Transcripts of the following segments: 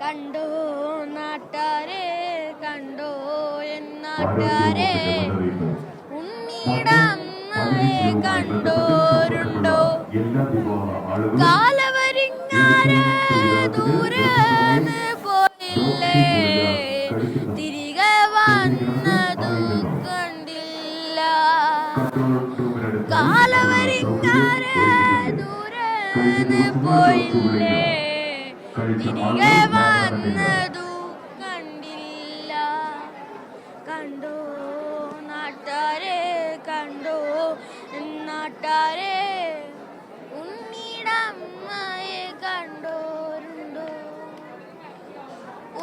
കണ്ടോ നാട്ടാരെ കണ്ടോ എന്നാട്ടാരെ ഉണ്ണിയുടെ അമ്മയെ കണ്ടോരുണ്ടോ കാലവരിങ്ങാരെ ദൂരന്ന് പോയില്ലേ തിരികെ വന്നതു കണ്ടില്ല കാലവരിങ്ങാരെ ദൂരന്ന് പോയില്ലേ തിരികെ വന്നതു കണ്ടില്ല കണ്ടോ നാട്ടാരെ കണ്ടോ നാട്ടാരെ ഉണ്ണിയുടെ അമ്മയെ കണ്ടോരുണ്ടോ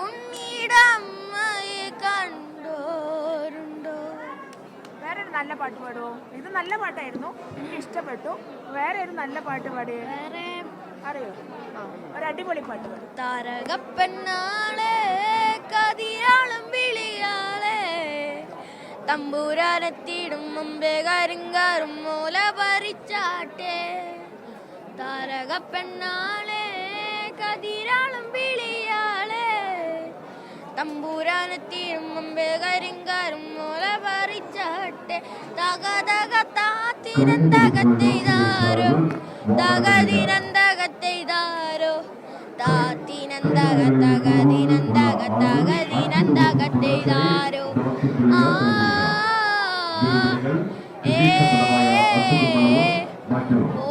ഉണ്ണിയുടെ അമ്മയെ കണ്ടോരുണ്ടോ. വേറെ ഒരു നല്ല പാട്ട് പാടുമോ? ഇത് നല്ല പാട്ടായിരുന്നു, എനിക്ക് ഇഷ്ടപ്പെട്ടു. വേറെ ഒരു നല്ല പാട്ട് പാടിയേ. വേറെ അറിയോ? ഒരു അടിപൊളി പാട്ട് പാടും. താരകപ്പെണ്ണാളെ കതിരാളും വിളിയാളെ തമ്പൂരാനെത്തിയിടും മുമ്പേ കരിങ്കാറും മൂല പറിച്ചാട്ടെ താരകപ്പെണ്ണാളെ കതിരാളും വിളിയാളെ തമ്പൂരാനെത്തിയിടും മുമ്പേ കരിങ്കാറും മൂല പറിച്ചാട്ടെ തക തക താത്തിനന്തകത്തെയ്താരോ തകതിനന്തകത്തെയ്താരോ താത്തിനന്തക തകതിനന്തക തകതിനന്തകത്തെയ്താരോ ആ ഓ